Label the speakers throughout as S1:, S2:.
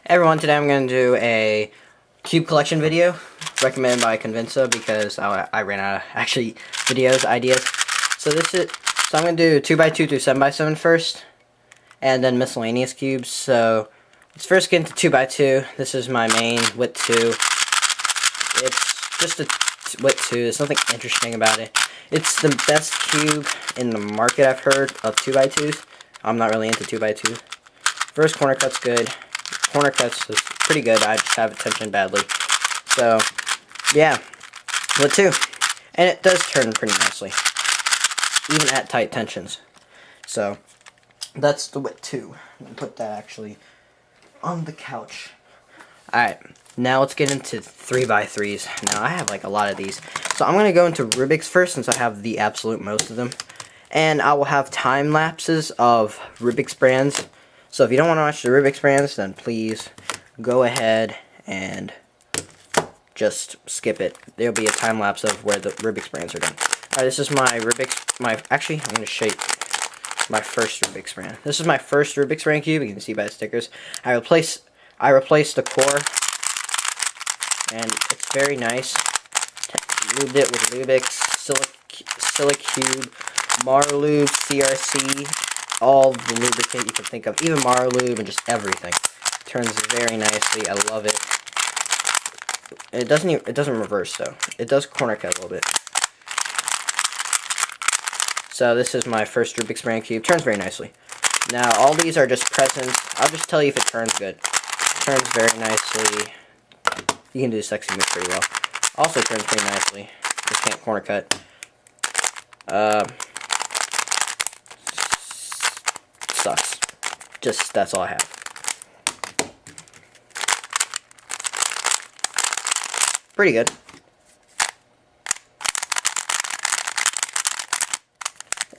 S1: Hey everyone, today I'm going to do a cube collection video recommended by Convinza because I ran out of ideas. So I'm going to do 2x2 through 7x7 first, and then miscellaneous cubes. So let's first get into 2x2. This is my main width 2. It's just a width 2. There's nothing interesting about it. It's the best cube in the market, I've heard, of 2x2s. I'm not really into 2x2s. First corner cut's good. Corner cuts is pretty good. I just have it tensioned badly. So, yeah. Width 2. And it does turn pretty nicely, even at tight tensions. So, that's the width 2. I'll put that actually on the couch. Alright, now let's get into 3x3s. Now, I have like a lot of these. So, I'm going to go into Rubik's first since I have the absolute most of them. And I will have time lapses of Rubik's brands. So if you don't want to watch the Rubik's brands, then please go ahead and just skip it. There'll be a time lapse of where the Rubik's brands are done. Alright, this is my actually, I'm going to show you my first Rubik's brand. This is my first Rubik's brand cube. You can see by the stickers. I replaced the core, and it's very nice. Lubed it with Rubik's, Silicube, Marlube, CRC, all the lubricant you can think of, even Marlube and just everything. Turns very nicely. I love it. It doesn't reverse though. It does corner cut a little bit. So this is my first Rubik's brand cube. Turns very nicely. Now all these are just presents. I'll just tell you if it turns good. It turns very nicely. You can do sexy move pretty well. Also turns pretty nicely. Just can't corner cut. Sucks. Just, that's all I have. Pretty good.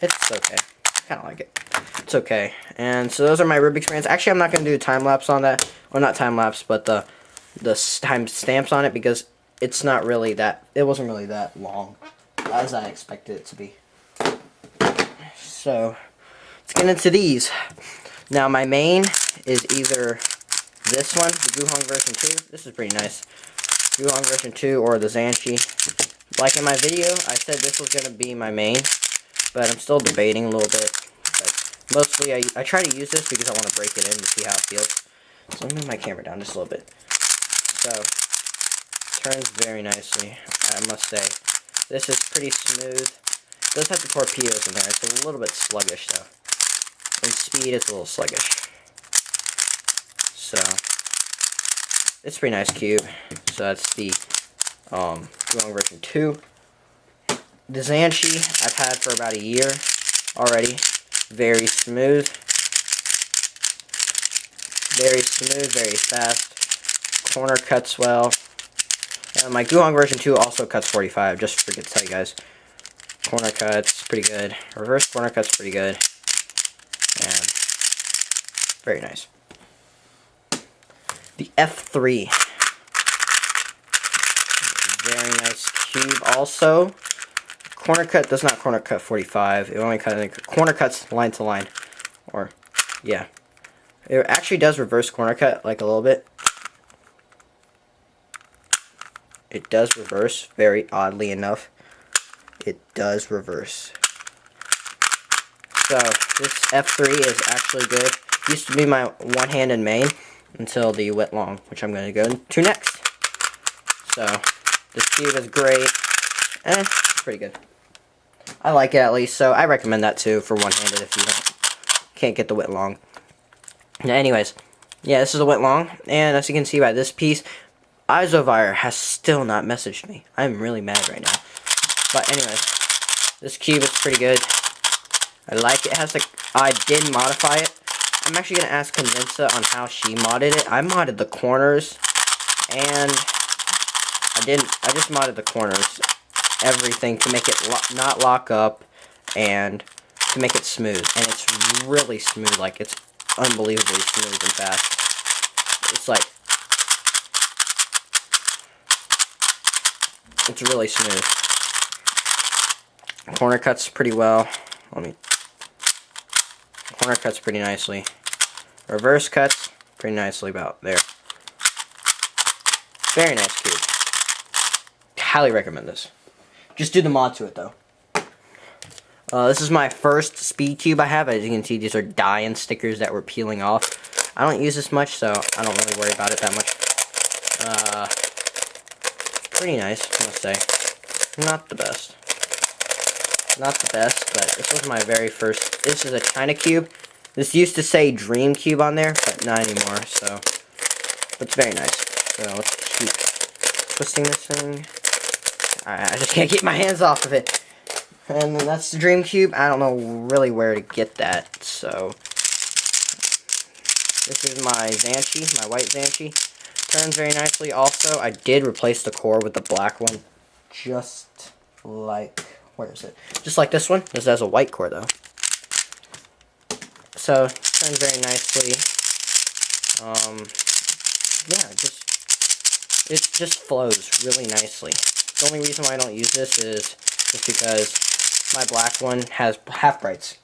S1: It's okay. I kind of like it. It's okay. And so those are my Rubik's brands. Actually, I'm not going to do a time lapse on that. Well, not time lapse, but the time stamps on it, because it's not really that, it wasn't really that long as I expected it to be. So let's get into these. Now my main is either this one, the Guhong version 2. This is pretty nice. Guhong version 2 or the Zanchi. Like in my video, I said this was going to be my main, but I'm still debating a little bit. But mostly I try to use this because I want to break it in to see how it feels. So let me move my camera down just a little bit. So, turns very nicely, I must say. This is pretty smooth. It does have the torpedoes in there. It's a little bit sluggish though. In speed, it's a little sluggish. So, it's a pretty nice cube. So that's the Guhong version 2. The Zanchi I've had for about a year already. Very smooth. Very smooth, very fast. Corner cuts well. And my Guhong version 2 also cuts 45, just forget to tell you guys. Corner cuts, pretty good. Reverse corner cuts, pretty good. And very nice. The F3. Very nice cube also. Corner cut does not corner cut 45. It only corner cuts line to line. Or, yeah. It actually does reverse corner cut, like a little bit. It does reverse, very oddly enough. It does reverse. So, this F3 is actually good. Used to be my one-handed main until the wet long, which I'm going to go into next. So, this cube is great. It's pretty good. I like it at least, so I recommend that too for one-handed if you can't get the wet long. Now, anyways, yeah, this is the wet long, and as you can see by this piece, Isovire has still not messaged me. I'm really mad right now. But anyways, this cube is pretty good. I like it. I did modify it. I'm actually going to ask Convinza on how she modded it. I modded the corners, and I just modded the corners. Everything to make it not lock up, and to make it smooth. And it's really smooth. Like, it's unbelievably smooth and fast. It's like, it's really smooth. Corner cuts pretty well. Corner cuts pretty nicely. Reverse cuts pretty nicely about there. Very nice cube. Highly recommend this. Just do the mod to it though. This is my first speed cube I have. As you can see, these are die-in stickers that were peeling off. I don't use this much, so I don't really worry about it that much. Pretty nice, I must say. Not the best. Not the best, but this was my very first. This is a China cube. This used to say Dream Cube on there, but not anymore, so. But it's very nice. So let's keep twisting this thing. I just can't get my hands off of it. And then that's the Dream Cube. I don't know really where to get that, so. This is my Zanchi, my white Zanchi. Turns very nicely. Also, I did replace the core with the black one. Just like, where is it? Just like this one. This has a white core though. So, turns very nicely. Yeah, it just flows really nicely. The only reason why I don't use this is just because my black one has half brights.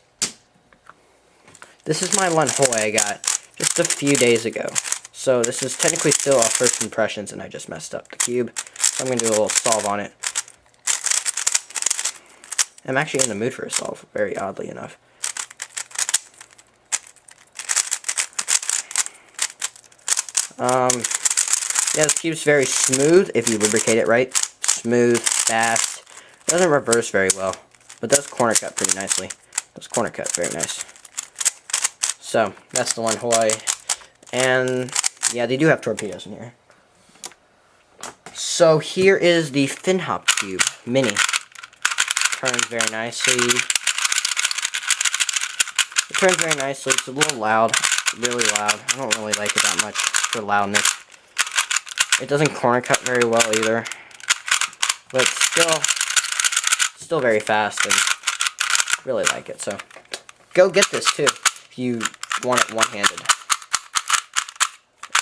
S1: This is my Lanhoi I got just a few days ago. So this is technically still off first impressions, and I just messed up the cube. So I'm going to do a little solve on it. I'm actually in the mood for a solve, very oddly enough. Yeah, this cube's very smooth if you lubricate it right. Smooth, fast. It doesn't reverse very well, but does corner cut pretty nicely. Does corner cut very nice. So, that's the Lanhoi. And, yeah, they do have torpedoes in here. So, here is the FinHop Cube Mini. Turns very nicely. It turns very nicely. It's a little loud. Really loud. I don't really like it that much for loudness. It doesn't corner cut very well either. But still very fast, and really like it. So, go get this too if you want it one-handed.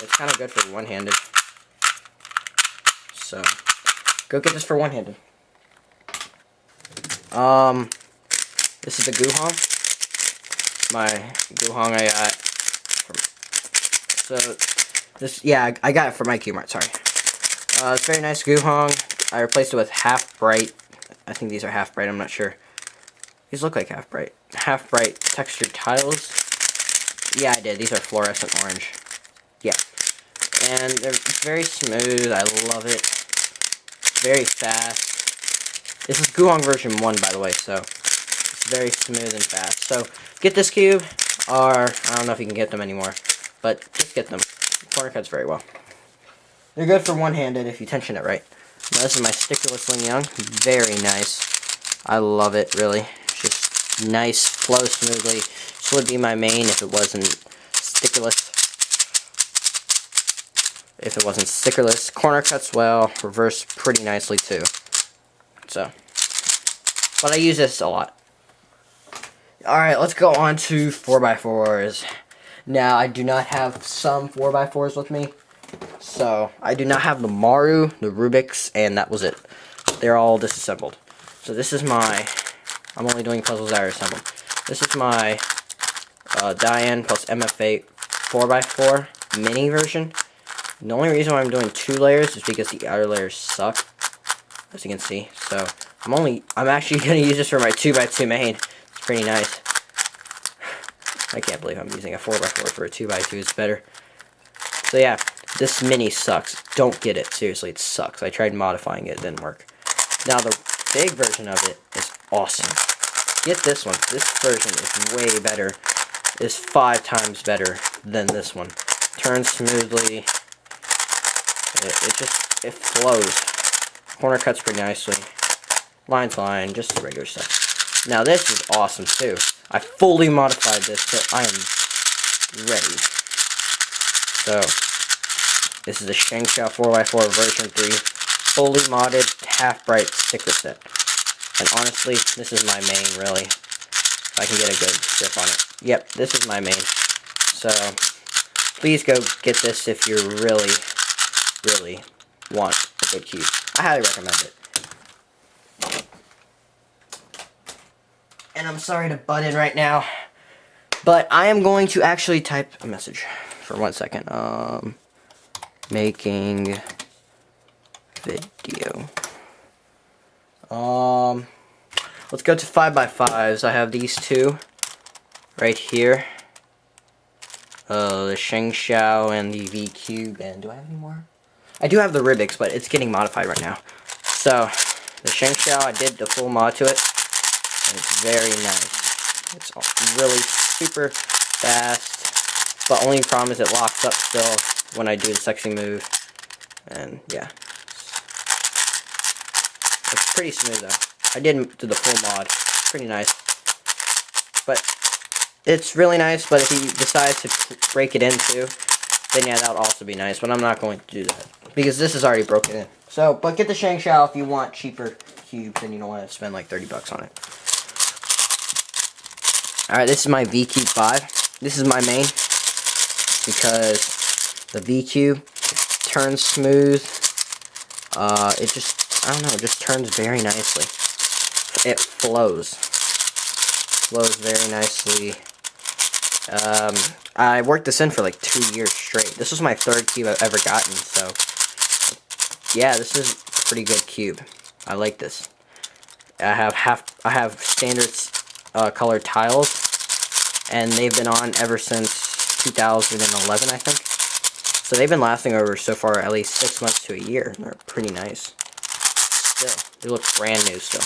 S1: It's kind of good for one-handed. So, go get this for one-handed. This is the Guhong. My Guhong I got from, so this, yeah, I got it from my Q-Mart, sorry. It's very nice Guhong. I replaced it with half bright. I think these are half bright, I'm not sure. These look like half bright. Half bright textured tiles. Yeah, I did. These are fluorescent orange. Yeah. And they're very smooth. I love it. Very fast. This is Guhong version 1, by the way, so it's very smooth and fast. So, get this cube, or I don't know if you can get them anymore, but just get them. Corner cuts very well. They're good for one-handed if you tension it right. Now, this is my stickerless Ling Yang. Very nice. I love it, really. Just nice, flows smoothly. This would be my main if it wasn't stickerless. If it wasn't stickerless. Corner cuts well. Reverse pretty nicely, too. So. But I use this a lot. Alright, let's go on to 4x4s. Now, I do not have some 4x4s with me. So, I do not have the Maru, the Rubik's, and that was it. They're all disassembled. So, this is my... I'm only doing puzzles that are assembled. This is my die-in plus MFA 4x4 mini version. The only reason why I'm doing 2 layers is because the outer layers suck, as you can see. So, I'm actually going to use this for my 2x2 main. It's pretty nice. I can't believe I'm using a 4x4 for a 2x2. It's better. So, yeah. This mini sucks. Don't get it. Seriously, it sucks. I tried modifying it. It didn't work. Now, the big version of it is awesome. Get this one. This version is way better. It's 5 times better than this one. Turns smoothly. It flows. Corner cuts pretty nicely. Line to line. Just regular stuff. Now, this is awesome, too. I fully modified this, so I am ready. So... this is a Shengsha 4x4 version 3, fully modded, half-bright sticker set. And honestly, this is my main, really. If I can get a good grip on it. Yep, this is my main. So, please go get this if you really, really want a good cube. I highly recommend it. And I'm sorry to butt in right now, but I am going to actually type a message for 1 second. Making video. Let's go to 5x5s. I have these two right here. The Sheng Xiao and the V Cube. And do I have any more? I do have the Rubik's, but it's getting modified right now. So the Sheng Xiao, I did the full mod to it. And it's very nice. It's really super fast. But only problem is it locks up still when I do the sexy move. And yeah. It's pretty smooth though. I did do the full mod. Pretty nice. But it's really nice, but if you decide to break it into, then yeah, that would also be nice. But I'm not going to do that because this is already broken in. So, but get the Sheng Xiao if you want cheaper cubes and you don't want to spend like 30 bucks on it. Alright, this is my V Cube 5. This is my main because the V Cube turns smooth. It just, I don't know, it just turns very nicely. It flows. Flows very nicely. I worked this in for like 2 years straight. This was my 3rd cube I've ever gotten, so yeah, this is a pretty good cube. I like this. I have standard colored tiles, and they've been on ever since 2011, I think. So they've been lasting over so far at least 6 months to a year. They're pretty nice. Still, they look brand new still.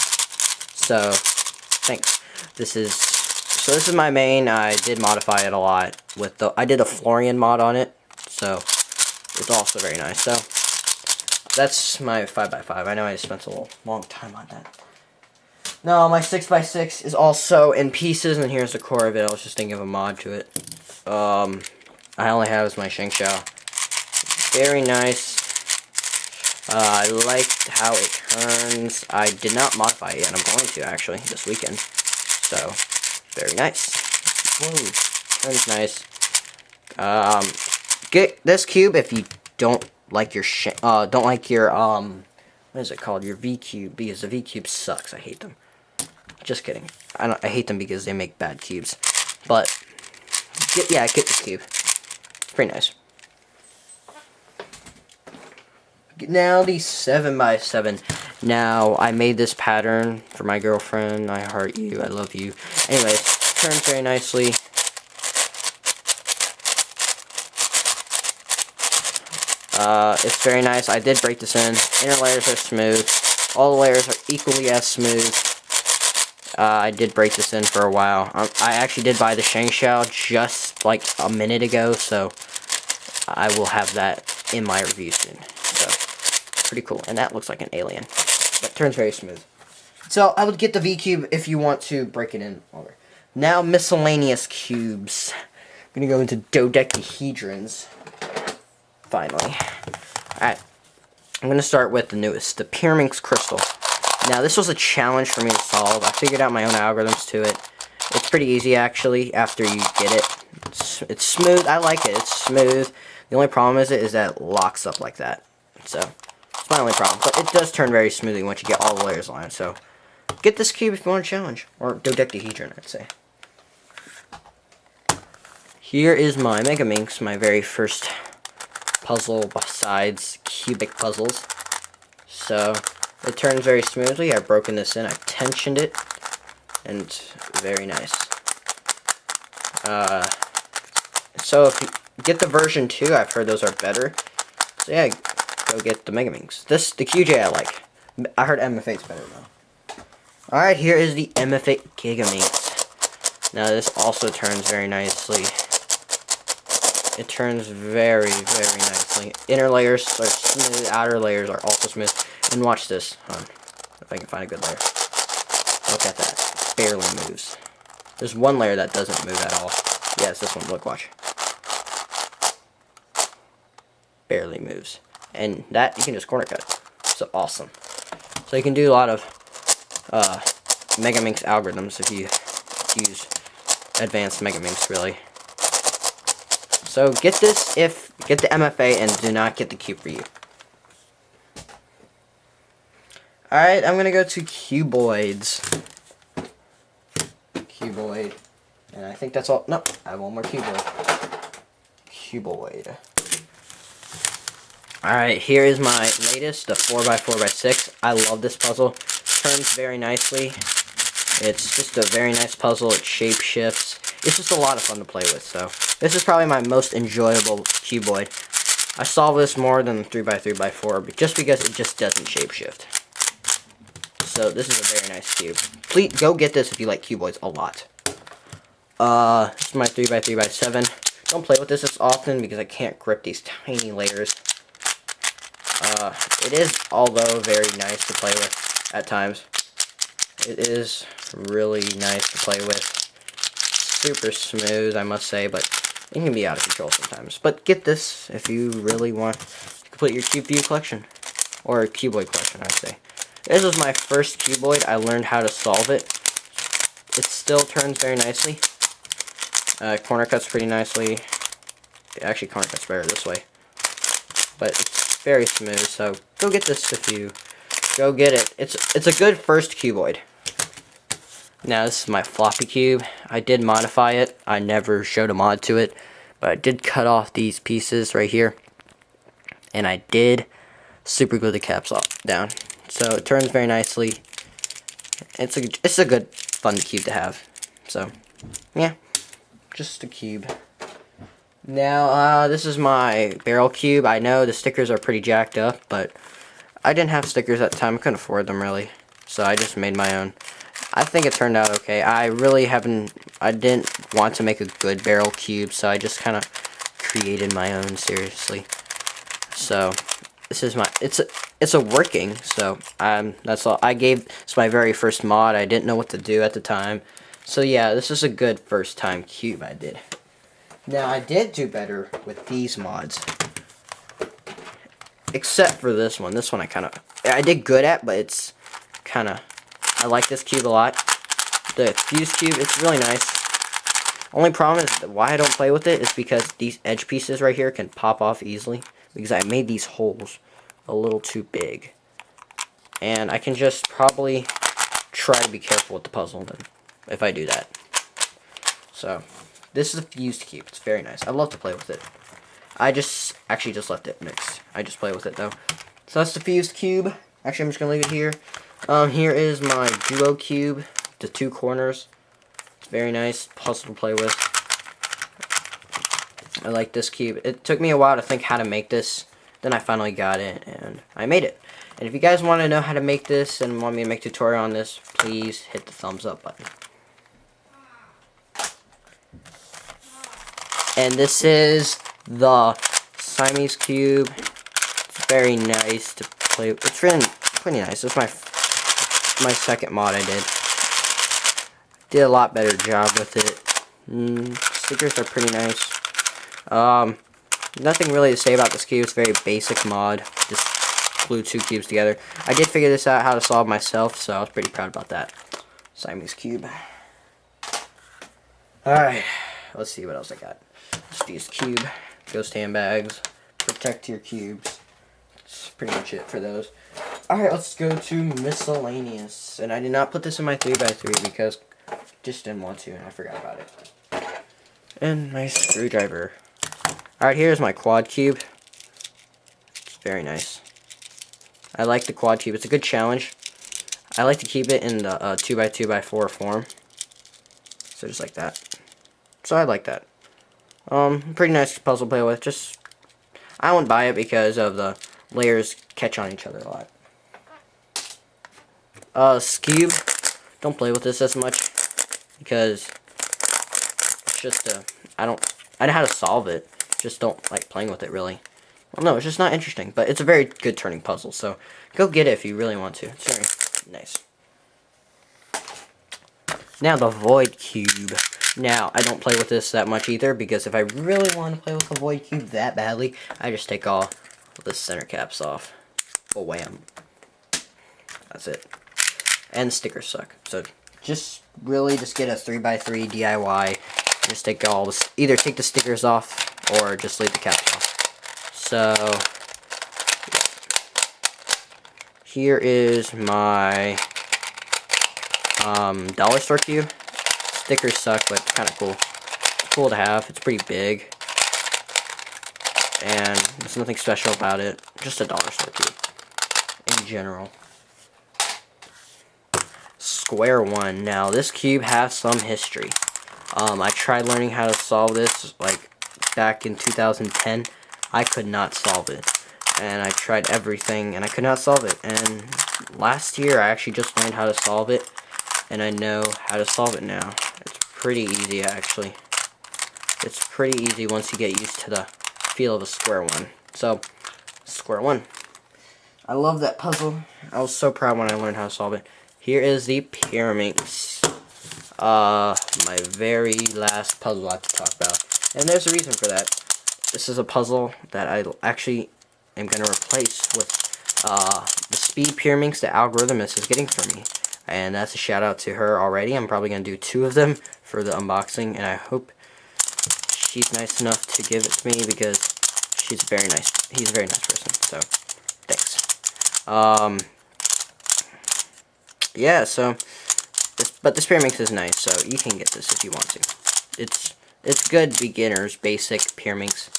S1: So, thanks. This is my main. I did modify it a lot with I did a Florian mod on it, so it's also very nice. So that's my 5x5. I know I spent a long time on that. No, my 6x6 is also in pieces, and here's the core of it. I was just thinking of a mod to it. I only have is my Sheng Xiao. Very nice. I liked how it turns. I did not modify it yet. I'm going to actually this weekend. So very nice. Whoa, turns nice. Get this cube if you don't like your what is it called? Your V Cube, because the V Cube sucks. I hate them. Just kidding. I hate them because they make bad cubes. But get this cube. It's pretty nice. Now the 7x7. Now I made this pattern for my girlfriend. I heart you. I love you. Anyways, turns very nicely. It's very nice. I did break this in. Inner layers are smooth. All the layers are equally as smooth. I did break this in for a while. I actually did buy the Sheng Xiao just like a minute ago, so I will have that in my review soon. So, pretty cool. And that looks like an alien. But turns very smooth. So, I would get the V Cube if you want to break it in longer. Now, miscellaneous cubes. I'm going to go into Dodecahedrons. Finally. Alright. I'm going to start with the newest, the Pyraminx Crystal. Now, this was a challenge for me to solve. I figured out my own algorithms to it. It's pretty easy, actually, after you get it. It's smooth. I like it. It's smooth. The only problem is that it locks up like that. So, it's my only problem. But it does turn very smoothly once you get all the layers on. So, get this cube if you want a challenge. Or Dodecahedron, I'd say. Here is my Megaminx, my very first puzzle besides cubic puzzles. So, it turns very smoothly. I've broken this in. I've tensioned it. And it's very nice. So if you get the version 2, I've heard those are better. So yeah, go get the Megaminx. The QJ I like. I heard MF8's better though. Alright, here is the MF8 Gigaminx. Now this also turns very nicely. It turns very, very nicely. Inner layers are smooth, outer layers are also smooth. And watch this. Hold on. If I can find a good layer. Look at that. Barely moves. There's one layer that doesn't move at all. Yeah, it's this one. Look, watch. Barely moves. And that, you can just corner cut it. So awesome. So you can do a lot of Megaminx algorithms if you use advanced Megaminx, really. So get this get the MFA and do not get the cube for you. Alright, I'm gonna go to Cuboids. Cuboid. And I think that's all. Nope, I have one more Cuboid. Cuboid. Alright, here is my latest, the 4x4x6. I love this puzzle. Turns very nicely. It's just a very nice puzzle. It shape shifts. It's just a lot of fun to play with. So this is probably my most enjoyable cuboid. I solve this more than 3x3x4, but just because it just doesn't shape shift. So this is a very nice cube. Please go get this if you like cuboids a lot. This is my 3x3x7. Don't play with this as often because I can't grip these tiny layers. It is, although, very nice to play with at times. It is really nice to play with. Super smooth, I must say, but it can be out of control sometimes. But get this if you really want to complete your cube view collection. Or cuboid collection, I'd say. This was my first cuboid. I learned how to solve it. It still turns very nicely. Corner cuts pretty nicely. Actually, corner cuts better this way. But it's very smooth, so go get this if you go get it. It's a good first cuboid. Now this is my floppy cube. I did modify it. I never showed a mod to it, but I did cut off these pieces right here, and I did super glue the caps down. So it turns very nicely. It's a good fun cube to have. So yeah, just a cube. Now, this is my barrel cube. I know the stickers are pretty jacked up, but I didn't have stickers at the time. I couldn't afford them, really. So I just made my own. I think it turned out okay. I didn't want to make a good barrel cube, so I just kind of created my own, seriously. So, this is my, it's a working, so, that's all. It's my very first mod. I didn't know what to do at the time. So yeah, this is a good first time cube I did. Now, I did do better with these mods. Except for this one. This one I did good at, but it's I like this cube a lot. The fuse cube, it's really nice. Only problem is that why I don't play with it is because these edge pieces right here can pop off easily. Because I made these holes a little too big. And I can just probably try to be careful with the puzzle then, if I do that. So, this is a fused cube. It's very nice. I love to play with it. I actually just left it mixed. I just play with it though. So that's the fused cube. Actually, I'm just gonna leave it here. Here is my duo cube. The two corners. It's very nice puzzle to play with. I like this cube. It took me a while to think how to make this. Then I finally got it and I made it. And if you guys want to know how to make this and want me to make a tutorial on this, please hit the thumbs up button. And this is the Siamese cube. It's very nice to play with. It's pretty nice. This is my second mod I did. Did a lot better job with it. Stickers are pretty nice. Nothing really to say about this cube. It's a very basic mod. Just glue two cubes together. I did figure this out how to solve myself, so I was pretty proud about that. Siamese cube. Alright, let's see what else I got. Fuse cube, ghost handbags, protect your cubes. That's pretty much it for those. Alright, let's go to miscellaneous. And I did not put this in my 3x3 because I just didn't want to and I forgot about it. And my screwdriver. Alright, here's my quad cube. It's very nice. I like the quad cube. It's a good challenge. I like to keep it in the 2x2x4 form. So just like that. So I like that. Pretty nice puzzle to play with. Just, I won't buy it because of the layers catch on each other a lot. Cube. Don't play with this as much because it's just I know how to solve it. Just don't like playing with it really. Well, no, it's just not interesting. But it's a very good turning puzzle. So go get it if you really want to. It's very nice. Now the void cube. Now, I don't play with this that much either, because if I really want to play with the void cube that badly, I just take all the center caps off. Oh, wham. That's it. And the stickers suck. So, just get a 3x3 DIY. Just take either take the stickers off, or just leave the caps off. So, here is my dollar store cube. Stickers suck, but it's kind of cool. It's cool to have. It's pretty big. and there's nothing special about it. Just a dollar store cube in general. Square one. Now this cube has some history. I tried learning how to solve this like back in 2010. I could not solve it, and I tried everything and I could not solve it. And last year I actually just learned how to solve it, and I know how to solve it now. It's pretty easy actually. It's pretty easy once you get used to the feel of a square one. So, square one. I love that puzzle. I was so proud when I learned how to solve it. Here is the pyramids. My very last puzzle I have to talk about. And there's a reason for that. This is a puzzle that I actually am going to replace with the speed pyramids that Algorithmus is getting for me. And that's a shout out to her already. I'm probably going to do 2 of them for the unboxing, and I hope she's nice enough to give it to me because she's very nice. He's a very nice person, so thanks. Yeah, so but this pyramid is nice, so you can get this if you want to. It's good beginners basic pyramids.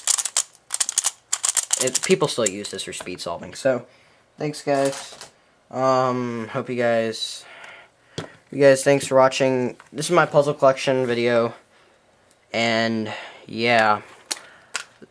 S1: People still use this for speed solving. So thanks guys. Hope you guys thanks for watching. This is my puzzle collection video, and yeah,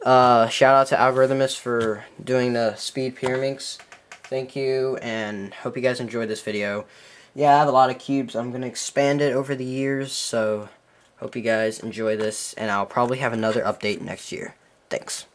S1: shout out to Algorithmus for doing the speed pyramids. Thank you, and hope you guys enjoyed this video. Yeah, I have a lot of cubes. I'm going to expand it over the years, so hope you guys enjoy this, and I'll probably have another update next year. Thanks.